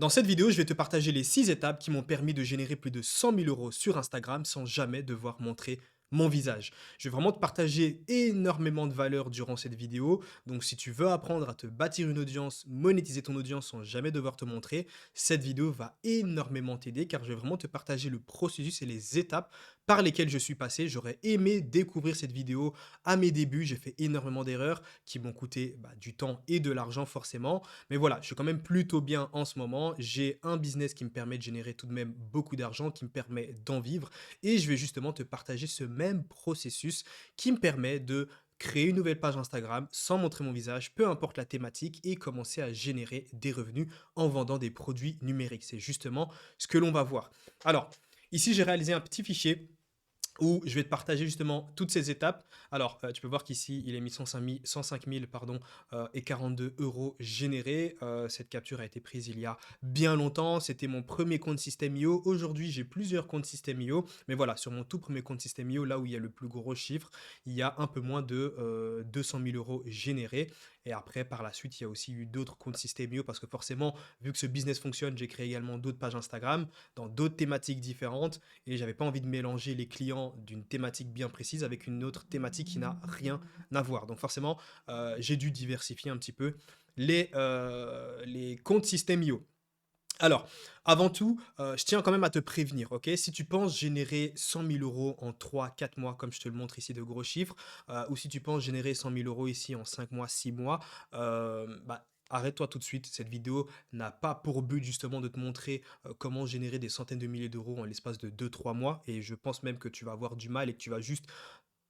Dans cette vidéo, je vais te partager les 6 étapes qui m'ont permis de générer plus de 100 000 euros sur Instagram sans jamais devoir montrer mon visage. Je vais vraiment te partager énormément de valeur durant cette vidéo. Donc, si tu veux apprendre à te bâtir une audience, monétiser ton audience sans jamais devoir te montrer, cette vidéo va énormément t'aider car je vais vraiment te partager le processus et les étapes par lesquelles je suis passé. J'aurais aimé découvrir cette vidéo à mes débuts. J'ai fait énormément d'erreurs qui m'ont coûté du temps et de l'argent forcément. Mais voilà, je suis quand même plutôt bien en ce moment. J'ai un business qui me permet de générer tout de même beaucoup d'argent, qui me permet d'en vivre. Et je vais justement te partager ce même processus qui me permet de créer une nouvelle page Instagram sans montrer mon visage, peu importe la thématique, et commencer à générer des revenus en vendant des produits numériques. C'est justement ce que l'on va voir. Alors, ici, j'ai réalisé un petit fichier où je vais te partager justement toutes ces étapes. Alors, tu peux voir qu'ici, il est mis 105 000 pardon, et 42 euros générés. Cette capture a été prise il y a bien longtemps. C'était mon premier compte System.io. Aujourd'hui, j'ai plusieurs comptes System.io. Mais voilà, sur mon tout premier compte System.io, là où il y a le plus gros chiffre, il y a un peu moins de 200 000 euros générés. Et après, par la suite, il y a aussi eu d'autres comptes System.io parce que forcément, vu que ce business fonctionne, j'ai créé également d'autres pages Instagram dans d'autres thématiques différentes et j'avais pas envie de mélanger les clients d'une thématique bien précise avec une autre thématique qui n'a rien à voir. Donc forcément, j'ai dû diversifier un petit peu les comptes System.io. Alors, avant tout, je tiens quand même à te prévenir, ok? Si tu penses générer 100 000 euros en 3, 4 mois, comme je te le montre ici de gros chiffres, ou si tu penses générer 100 000 euros ici en 5 mois, 6 mois, arrête-toi tout de suite. Cette vidéo n'a pas pour but justement de te montrer comment générer des centaines de milliers d'euros en l'espace de 2, 3 mois. Et je pense même que tu vas avoir du mal et que tu vas juste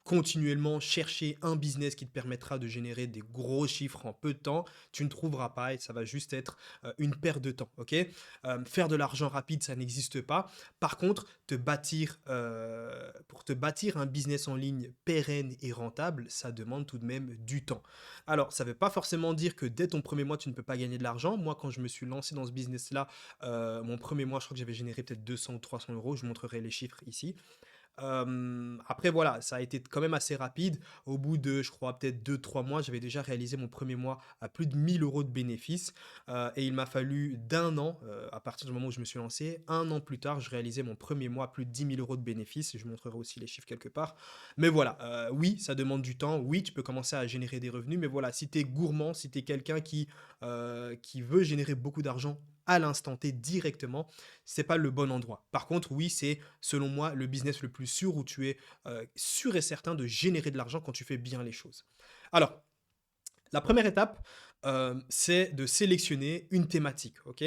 continuellement chercher un business qui te permettra de générer des gros chiffres en peu de temps, tu ne trouveras pas et ça va juste être une perte de temps, ok? Faire de l'argent rapide, ça n'existe pas. Par contre, pour te bâtir un business en ligne pérenne et rentable, ça demande tout de même du temps. Alors, ça ne veut pas forcément dire que dès ton premier mois, tu ne peux pas gagner de l'argent. Moi, quand je me suis lancé dans ce business-là, mon premier mois, je crois que j'avais généré peut-être 200 ou 300 euros. Je montrerai les chiffres ici. Après voilà, ça a été quand même assez rapide. Au bout de, je crois, peut-être 2, 3 mois, j'avais déjà réalisé mon premier mois à plus de 1 000 euros de bénéfices. Et il m'a fallu d'un an, à partir du moment où je me suis lancé, un an plus tard, je réalisais mon premier mois à plus de 10 000 euros de bénéfices. Je montrerai aussi les chiffres quelque part. Mais voilà, oui, ça demande du temps. Oui, tu peux commencer à générer des revenus. Mais voilà, si tu es gourmand, si tu es quelqu'un qui veut générer beaucoup d'argent à l'instant T directement, c'est pas le bon endroit. Par contre, oui, c'est selon moi le business le plus sûr où tu es sûr et certain de générer de l'argent quand tu fais bien les choses. Alors, la première étape, c'est de sélectionner une thématique, ok?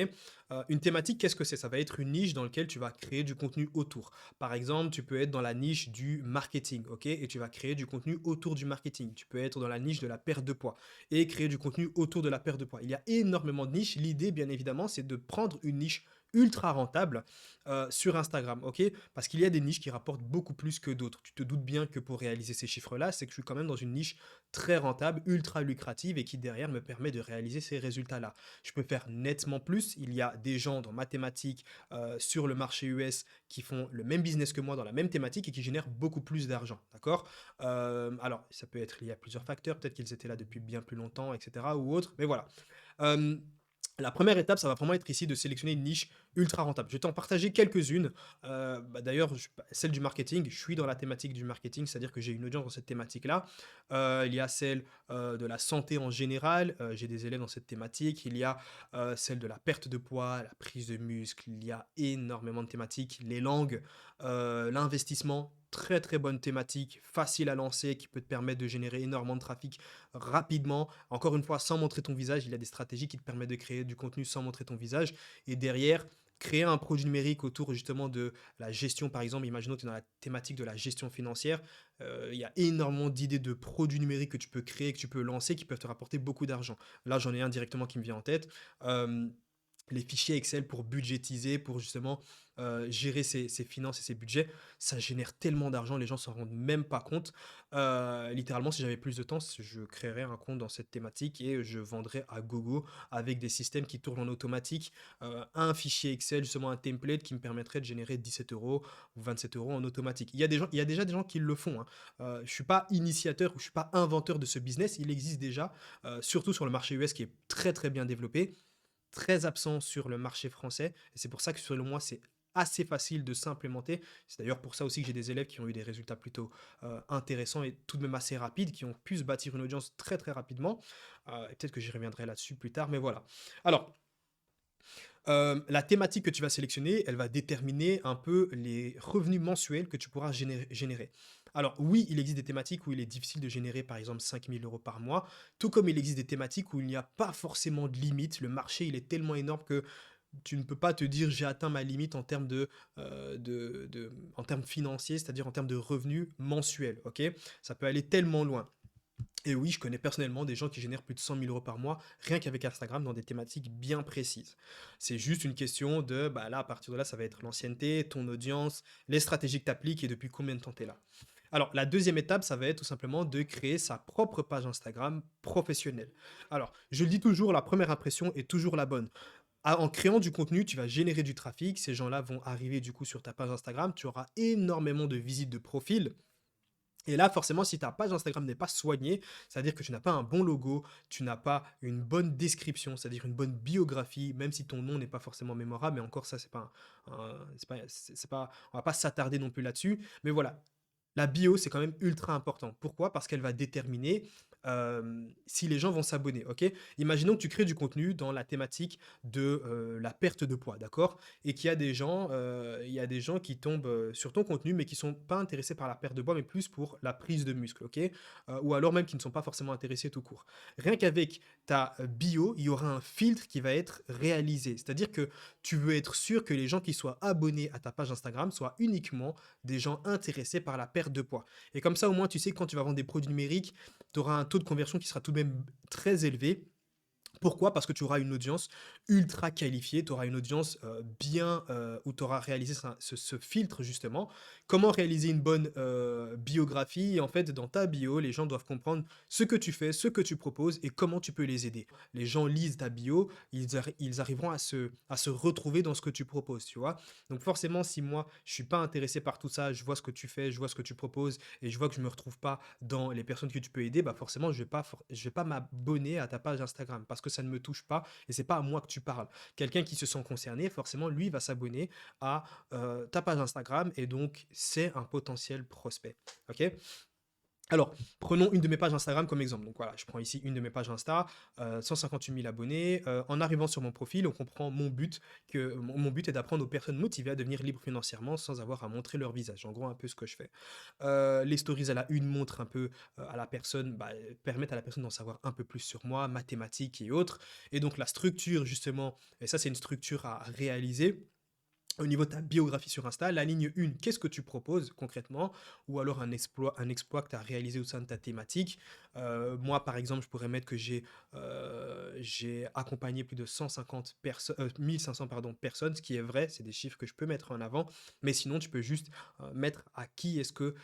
Une thématique, qu'est-ce que c'est? Ça va être une niche dans laquelle tu vas créer du contenu autour. Par exemple, tu peux être dans la niche du marketing, ok? Et tu vas créer du contenu autour du marketing. Tu peux être dans la niche de la perte de poids et créer du contenu autour de la perte de poids. Il y a énormément de niches. L'idée, bien évidemment, c'est de prendre une niche ultra rentable sur Instagram, ok? Parce qu'il y a des niches qui rapportent beaucoup plus que d'autres. Tu te doutes bien que pour réaliser ces chiffres-là, c'est que je suis quand même dans une niche très rentable, ultra lucrative et qui derrière me permet de réaliser ces résultats-là. Je peux faire nettement plus. Il y a des gens dans mathématiques sur le marché US qui font le même business que moi dans la même thématique et qui génèrent beaucoup plus d'argent, d'accord? Alors, ça peut être lié à plusieurs facteurs, peut-être qu'ils étaient là depuis bien plus longtemps, etc. ou autre, mais voilà. Euh, la première étape, ça va vraiment être ici de sélectionner une niche ultra rentable. Je vais t'en partager quelques-unes. D'ailleurs, celle du marketing, je suis dans la thématique du marketing, c'est-à-dire que j'ai une audience dans cette thématique-là. Il y a celle de la santé en général, j'ai des élèves dans cette thématique. Il y a celle de la perte de poids, la prise de muscle, il y a énormément de thématiques. Les langues, l'investissement, très très bonne thématique, facile à lancer, qui peut te permettre de générer énormément de trafic rapidement. Encore une fois, sans montrer ton visage, il y a des stratégies qui te permettent de créer du contenu sans montrer ton visage. Et derrière, créer un produit numérique autour justement de la gestion, par exemple, imaginons que tu es dans la thématique de la gestion financière, il y a énormément d'idées de produits numériques que tu peux créer, que tu peux lancer, qui peuvent te rapporter beaucoup d'argent. Là, j'en ai un directement qui me vient en tête. Euh, les fichiers Excel pour budgétiser, pour justement gérer ses finances et ses budgets, ça génère tellement d'argent, les gens s'en rendent même pas compte. Littéralement, si j'avais plus de temps, je créerais un compte dans cette thématique et je vendrais à gogo avec des systèmes qui tournent en automatique un fichier Excel, justement un template qui me permettrait de générer 17 euros ou 27 euros en automatique. Il y a déjà des gens qui le font, hein. Je ne suis pas initiateur ou je ne suis pas inventeur de ce business, il existe déjà, surtout sur le marché US qui est très très bien développé. très absent sur le marché français. Et c'est pour ça que selon moi, c'est assez facile de s'implémenter. C'est d'ailleurs pour ça aussi que j'ai des élèves qui ont eu des résultats plutôt intéressants et tout de même assez rapides, qui ont pu se bâtir une audience très très rapidement. Et peut-être que j'y reviendrai là-dessus plus tard, mais voilà. Alors, la thématique que tu vas sélectionner, elle va déterminer un peu les revenus mensuels que tu pourras générer. Alors oui, il existe des thématiques où il est difficile de générer par exemple 5 000 € par mois, tout comme il existe des thématiques où il n'y a pas forcément de limite. Le marché, il est tellement énorme que tu ne peux pas te dire j'ai atteint ma limite en termes en termes financiers, c'est-à-dire en termes de revenus mensuels. Ok, ça peut aller tellement loin. Et oui, je connais personnellement des gens qui génèrent plus de 100 000 € par mois, rien qu'avec Instagram, dans des thématiques bien précises. C'est juste une question de, bah là, à partir de là, ça va être l'ancienneté, ton audience, les stratégies que tu appliques et depuis combien de temps tu es là. Alors, la deuxième étape, ça va être tout simplement de créer sa propre page Instagram professionnelle. Alors, je le dis toujours, la première impression est toujours la bonne. En créant du contenu, tu vas générer du trafic, ces gens-là vont arriver du coup sur ta page Instagram, tu auras énormément de visites de profil, et là, forcément, si ta page Instagram n'est pas soignée, c'est-à-dire que tu n'as pas un bon logo, tu n'as pas une bonne description, c'est-à-dire une bonne biographie, même si ton nom n'est pas forcément mémorable, mais encore ça, on va pas s'attarder non plus là-dessus. Mais voilà, la bio, c'est quand même ultra important. Pourquoi? Parce qu'elle va déterminer si les gens vont s'abonner. Ok, imaginons que tu crées du contenu dans la thématique de la perte de poids, d'accord? Et qu'il y a il y a des gens qui tombent sur ton contenu, mais qui sont pas intéressés par la perte de poids, mais plus pour la prise de muscle, ok? Ou alors même qui ne sont pas forcément intéressés tout court. Rien qu'avec ta bio, il y aura un filtre qui va être réalisé. C'est-à-dire que tu veux être sûr que les gens qui soient abonnés à ta page Instagram soient uniquement des gens intéressés par la perte de poids. Et comme ça, au moins, tu sais que quand tu vas vendre des produits numériques, tu auras un taux de conversion qui sera tout de même très élevé. Pourquoi? Parce que tu auras une audience ultra qualifiée, tu auras une audience bien où tu auras réalisé ce filtre justement. Comment réaliser une bonne biographie? En fait, dans ta bio, les gens doivent comprendre ce que tu fais, ce que tu proposes et comment tu peux les aider. Les gens lisent ta bio, ils arriveront à se retrouver dans ce que tu proposes, tu vois. Donc forcément, si moi, je suis pas intéressé par tout ça, je vois ce que tu fais, je vois ce que tu proposes et je vois que je me retrouve pas dans les personnes que tu peux aider, bah forcément, je vais pas m'abonner à ta page Instagram parce que ça ne me touche pas et c'est pas à moi que tu parles. Quelqu'un qui se sent concerné, forcément, lui va s'abonner à ta page Instagram et donc c'est un potentiel prospect. Ok? Alors, prenons une de mes pages Instagram comme exemple. Donc voilà, je prends ici une de mes pages Insta, 158 000 abonnés. En arrivant sur mon profil, on comprend mon but est d'apprendre aux personnes motivées à devenir libres financièrement sans avoir à montrer leur visage. En gros, un peu ce que je fais. Les stories à la une montrent un peu à la personne, bah, permettent à la personne d'en savoir un peu plus sur moi, mathématiques et autres. Et donc la structure, justement, et ça c'est une structure à réaliser au niveau de ta biographie sur Insta, la ligne 1, qu'est-ce que tu proposes concrètement? Ou alors un exploit que tu as réalisé au sein de ta thématique. Moi, par exemple, je pourrais mettre que j'ai accompagné plus de 1500 pardon, personnes, ce qui est vrai, c'est des chiffres que je peux mettre en avant. Mais sinon, tu peux juste mettre à qui est-ce que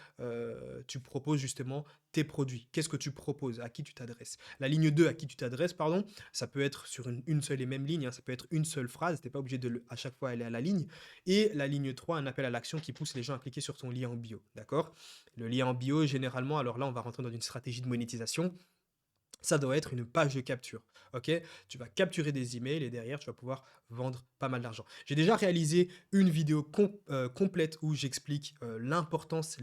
tu proposes justement tes produits. Qu'est-ce que tu proposes? À qui tu t'adresses? La ligne 2, à qui tu t'adresses, pardon, ça peut être sur une seule et même ligne, hein, ça peut être une seule phrase, tu n'es pas obligé à chaque fois aller à la ligne. Et la ligne 3, un appel à l'action qui pousse les gens à cliquer sur ton lien en bio. D'accord? Le lien en bio, généralement, alors là, on va rentrer dans une stratégie de monétisation. Ça doit être une page de capture. Ok? Tu vas capturer des emails et derrière, tu vas pouvoir vendre pas mal d'argent. J'ai déjà réalisé une vidéo complète où j'explique l'importance,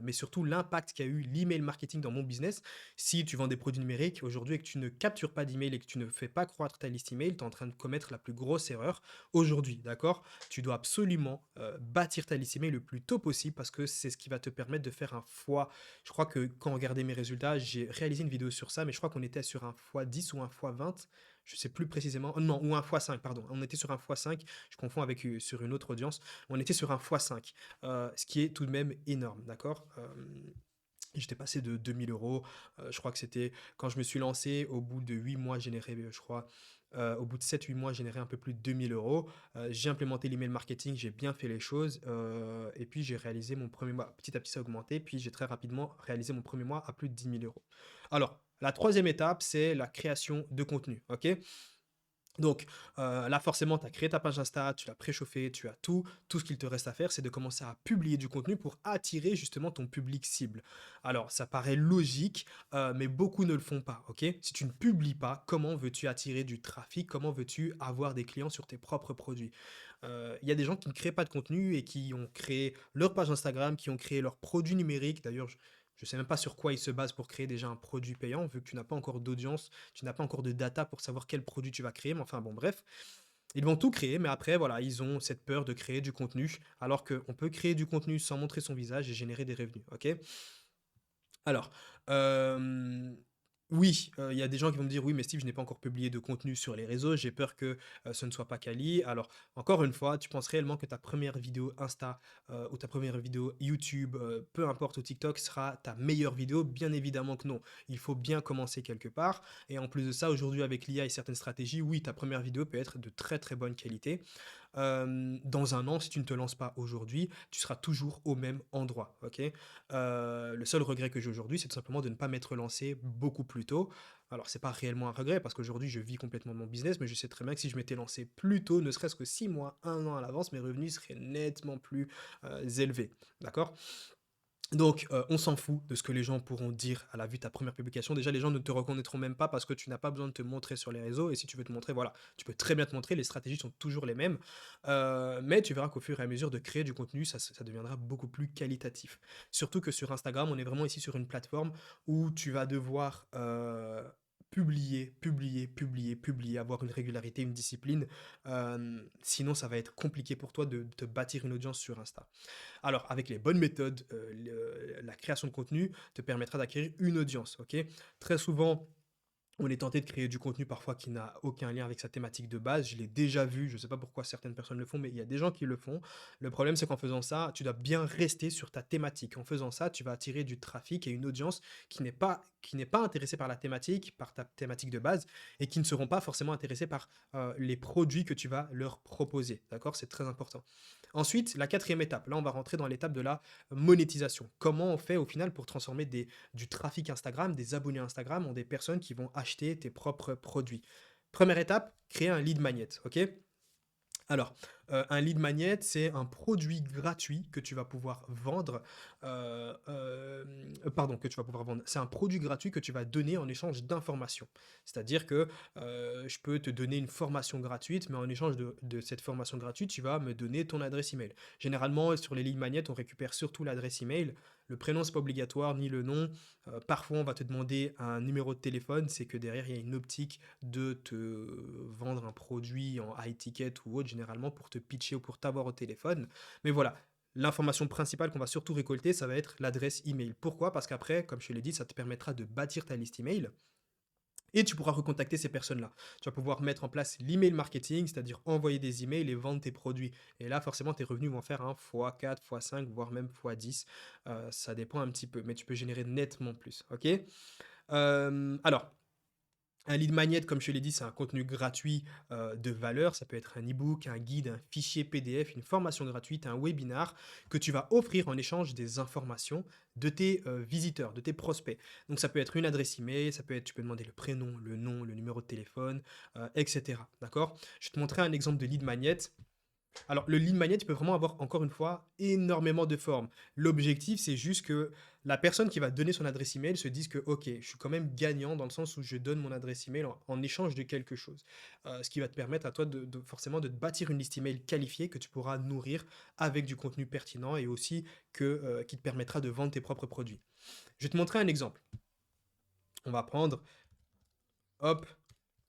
mais surtout l'impact qu'a eu l'email marketing dans mon business. Si tu vends des produits numériques aujourd'hui et que tu ne captures pas d'email et que tu ne fais pas croître ta liste email, tu es en train de commettre la plus grosse erreur aujourd'hui. D'accord? Tu dois absolument bâtir ta liste email le plus tôt possible parce que c'est ce qui va te permettre de faire un fois. Je crois que quand on regardait mes résultats, j'ai réalisé une vidéo sur ça, mais je crois qu'on était sur un x10 ou un x20, je sais plus précisément. Non, ou un x5, pardon. On était sur un x5, je confonds avec sur une autre audience. On était sur un x5, ce qui est tout de même énorme, d'accord? J'étais passé de 2 000 €, je crois que c'était quand je me suis lancé, au bout de 8 mois, générer, je crois, au bout de 7 8 mois, générer un peu plus de 2 000 €. J'ai implémenté l'email marketing, j'ai bien fait les choses, et puis j'ai réalisé mon premier mois. Petit à petit, ça a augmenté, puis j'ai très rapidement réalisé mon premier mois à plus de 10 000 €. Alors, la troisième étape, c'est la création de contenu, ok? Donc, là, forcément, tu as créé ta page Insta, tu l'as préchauffée, tu as tout. Tout ce qu'il te reste à faire, c'est de commencer à publier du contenu pour attirer justement ton public cible. Alors, ça paraît logique, mais beaucoup ne le font pas, OK? Si tu ne publies pas, comment veux-tu attirer du trafic? Comment veux-tu avoir des clients sur tes propres produits? Il y a des gens qui ne créent pas de contenu et qui ont créé leur page Instagram, qui ont créé leurs produits numériques. D'ailleurs, je ne sais même pas sur quoi ils se basent pour créer déjà un produit payant, vu que tu n'as pas encore d'audience, tu n'as pas encore de data pour savoir quel produit tu vas créer. Mais enfin bon, bref, ils vont tout créer, mais après, voilà, ils ont cette peur de créer du contenu, alors qu'on peut créer du contenu sans montrer son visage et générer des revenus, ok? Alors, hem, oui, il y a des gens qui vont me dire: «Oui, mais Steve, je n'ai pas encore publié de contenu sur les réseaux, j'ai peur que, ce ne soit pas quali». Alors, encore une fois, tu penses réellement que ta première vidéo Insta, ou ta première vidéo YouTube, peu importe, ou TikTok, sera ta meilleure vidéo? Bien évidemment que non. Il faut bien commencer quelque part et en plus de ça, aujourd'hui, avec l'IA et certaines stratégies, oui, ta première vidéo peut être de très, très bonne qualité. Dans un an, si tu ne te lances pas aujourd'hui, tu seras toujours au même endroit, OK? Le seul regret que j'ai aujourd'hui, c'est tout simplement de ne pas m'être lancé beaucoup plus tôt. Alors, c'est pas réellement un regret parce qu'aujourd'hui, je vis complètement mon business, mais je sais très bien que si je m'étais lancé plus tôt, ne serait-ce que 6 mois, 1 an à l'avance, mes revenus seraient nettement plus, élevés, d'accord? Donc, on s'en fout de ce que les gens pourront dire à la vue de ta première publication. Déjà, les gens ne te reconnaîtront même pas parce que tu n'as pas besoin de te montrer sur les réseaux et si tu veux te montrer, voilà, tu peux très bien te montrer, les stratégies sont toujours les mêmes, mais tu verras qu'au fur et à mesure de créer du contenu, ça deviendra beaucoup plus qualitatif. Surtout que sur Instagram, on est vraiment ici sur une plateforme où tu vas devoir, publier, publier, publier, publier, avoir une régularité, une discipline, sinon ça va être compliqué pour toi de te bâtir une audience sur Insta. Alors, avec les bonnes méthodes, la création de contenu te permettra d'acquérir une audience, OK? Très souvent, on est tenté de créer du contenu parfois qui n'a aucun lien avec sa thématique de base. Je l'ai déjà vu, je ne sais pas pourquoi certaines personnes le font, mais il y a des gens qui le font. Le problème, c'est qu'en faisant ça, tu dois bien rester sur ta thématique. En faisant ça, tu vas attirer du trafic et une audience qui n'est pas intéressée par la thématique, par ta thématique de base, et qui ne seront pas forcément intéressés par les produits que tu vas leur proposer. D'accord? C'est très important. Ensuite, la quatrième étape, là, on va rentrer dans l'étape de la monétisation. Comment on fait au final pour transformer du trafic Instagram, des abonnés Instagram en des personnes qui vont acheter tes propres produits? Première étape, créer un lead magnet, ok? Alors, un lead magnet, c'est un produit gratuit que tu vas pouvoir vendre, pardon, que tu vas pouvoir vendre. C'est un produit gratuit que tu vas donner en échange d'informations. C'est-à-dire que, je peux te donner une formation gratuite, mais en échange de cette formation gratuite, tu vas me donner ton adresse email. Généralement, sur les lead magnets, on récupère surtout l'adresse email. Le prénom, c'est pas obligatoire, ni le nom. Parfois, on va te demander un numéro de téléphone, c'est que derrière, il y a une optique de te vendre un produit en high ticket ou autre, généralement pour te pitcher ou pour t'avoir au téléphone. Mais voilà, l'information principale qu'on va surtout récolter, ça va être l'adresse email. Pourquoi? Parce qu'après, comme je te l'ai dit, ça te permettra de bâtir ta liste email et tu pourras recontacter ces personnes-là. Tu vas pouvoir mettre en place l'email marketing, c'est-à-dire envoyer des emails et vendre tes produits. Et là, forcément, tes revenus vont faire un x4, x5, voire même x10. Ça dépend un petit peu, mais tu peux générer nettement plus. OK? Alors, un lead magnet, comme je te l'ai dit, c'est un contenu gratuit de valeur. Ça peut être un e-book, un guide, un fichier PDF, une formation gratuite, un webinar que tu vas offrir en échange des informations de tes visiteurs, de tes prospects. Donc ça peut être une adresse email, ça peut être, tu peux demander le prénom, le nom, le numéro de téléphone, etc. D'accord? Je vais te montrer un exemple de lead magnet. Alors, le lead magnet, il peut vraiment avoir, encore une fois, énormément de formes. L'objectif, c'est juste que la personne qui va donner son adresse email se dise que, OK, je suis quand même gagnant dans le sens où je donne mon adresse email en échange de quelque chose. Ce qui va te permettre à toi forcément de te bâtir une liste email qualifiée que tu pourras nourrir avec du contenu pertinent et aussi qui te permettra de vendre tes propres produits. Je vais te montrer un exemple. On va prendre, hop,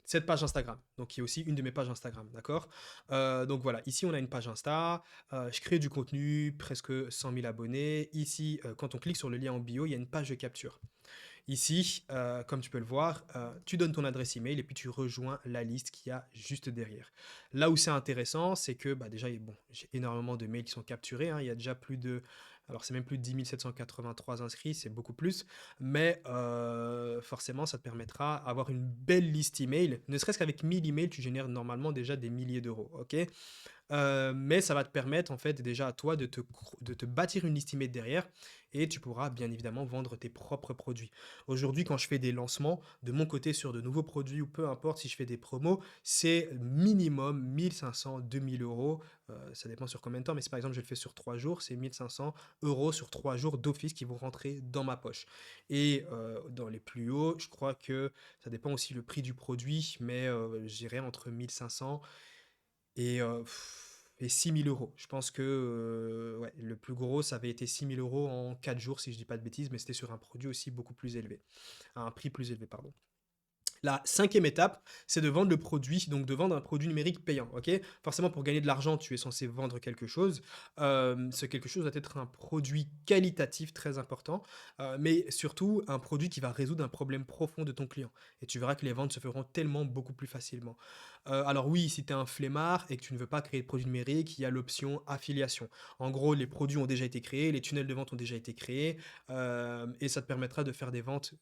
cette page Instagram, donc qui est aussi une de mes pages Instagram, d'accord? Donc voilà, ici on a une page Insta, je crée du contenu, presque 100 000 abonnés. Ici, quand on clique sur le lien en bio, il y a une page de capture. Ici, comme tu peux le voir, tu donnes ton adresse email et puis tu rejoins la liste qu'il y a juste derrière. Là où c'est intéressant, c'est que bah, déjà, bon, j'ai énormément de mails qui sont capturés, hein. Il y a déjà plus de... Alors, c'est même plus de 10 783 inscrits, c'est beaucoup plus. Mais forcément, ça te permettra d'avoir une belle liste email. Ne serait-ce qu'avec 1000 emails, tu génères normalement déjà des milliers d'euros. OK? Mais ça va te permettre en fait déjà à toi de te bâtir une liste email derrière et tu pourras bien évidemment vendre tes propres produits. Aujourd'hui, quand je fais des lancements, de mon côté sur de nouveaux produits ou peu importe si je fais des promos, c'est minimum 1 500 2 000 euros. Ça dépend sur combien de temps, mais si par exemple je le fais sur 3 jours, c'est 1 500 euros sur 3 jours d'office qui vont rentrer dans ma poche. Et dans les plus hauts, je crois que ça dépend aussi le prix du produit, mais j'irai entre 1 500 et 6 000 euros. Je pense que ouais, le plus gros, ça avait été 6 000 euros en 4 jours, si je dis pas de bêtises, mais c'était sur un produit aussi beaucoup plus élevé, à un prix plus élevé, pardon. La cinquième étape, c'est de vendre le produit, donc de vendre un produit numérique payant. Ok. Forcément, pour gagner de l'argent, tu es censé vendre quelque chose. Ce quelque chose doit être un produit qualitatif très important, mais surtout un produit qui va résoudre un problème profond de ton client. Et tu verras que les ventes se feront tellement beaucoup plus facilement. Alors oui, si tu es un flemmard et que tu ne veux pas créer de produit numérique, il y a l'option affiliation. En gros, les produits ont déjà été créés, les tunnels de vente ont déjà été créés, et ça te permettra de faire des ventes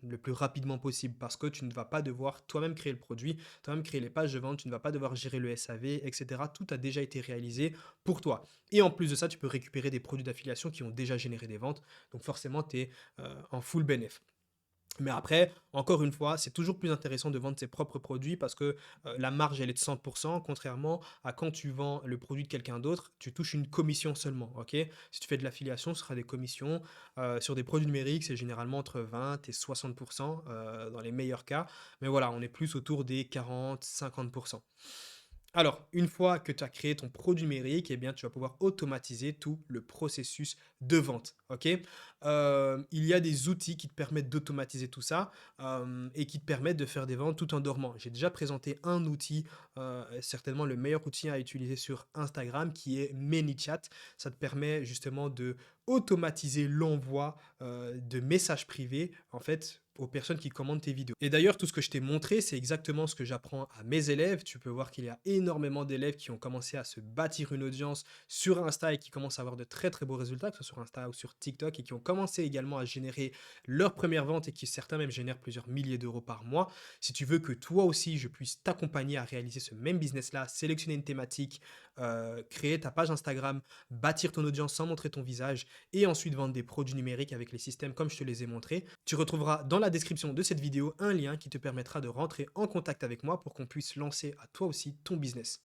le plus rapidement possible parce que tu ne vas pas devoir toi-même créer le produit, toi-même créer les pages de vente, tu ne vas pas devoir gérer le SAV, etc. Tout a déjà été réalisé pour toi. Et en plus de ça, tu peux récupérer des produits d'affiliation qui ont déjà généré des ventes. Donc forcément, tu es en full bénéf. Mais après, encore une fois, c'est toujours plus intéressant de vendre ses propres produits parce que la marge, elle est de 100%, contrairement à quand tu vends le produit de quelqu'un d'autre, tu touches une commission seulement, ok? Si tu fais de l'affiliation, ce sera des commissions. Sur des produits numériques, c'est généralement entre 20 et 60% dans les meilleurs cas. Mais voilà, on est plus autour des 40-50%. Alors, une fois que tu as créé ton produit numérique, eh bien, tu vas pouvoir automatiser tout le processus de vente. Ok. Il y a des outils qui te permettent d'automatiser tout ça et qui te permettent de faire des ventes tout en dormant. J'ai déjà présenté un outil, certainement le meilleur outil à utiliser sur Instagram, qui est ManyChat. Ça te permet justement de automatiser l'envoi de messages privés, en fait, aux personnes qui commandent tes vidéos. Et d'ailleurs, tout ce que je t'ai montré, c'est exactement ce que j'apprends à mes élèves. Tu peux voir qu'il y a énormément d'élèves qui ont commencé à se bâtir une audience sur Insta et qui commencent à avoir de très très beaux résultats, que ce soit sur Insta ou sur TikTok, et qui ont commencé également à générer leur première vente et qui certains même génèrent plusieurs milliers d'euros par mois. Si tu veux que toi aussi je puisse t'accompagner à réaliser ce même business-là, sélectionner une thématique, créer ta page Instagram, bâtir ton audience sans montrer ton visage et ensuite vendre des produits numériques avec les systèmes comme je te les ai montrés, tu retrouveras dans la description de cette vidéo un lien qui te permettra de rentrer en contact avec moi pour qu'on puisse lancer à toi aussi ton business.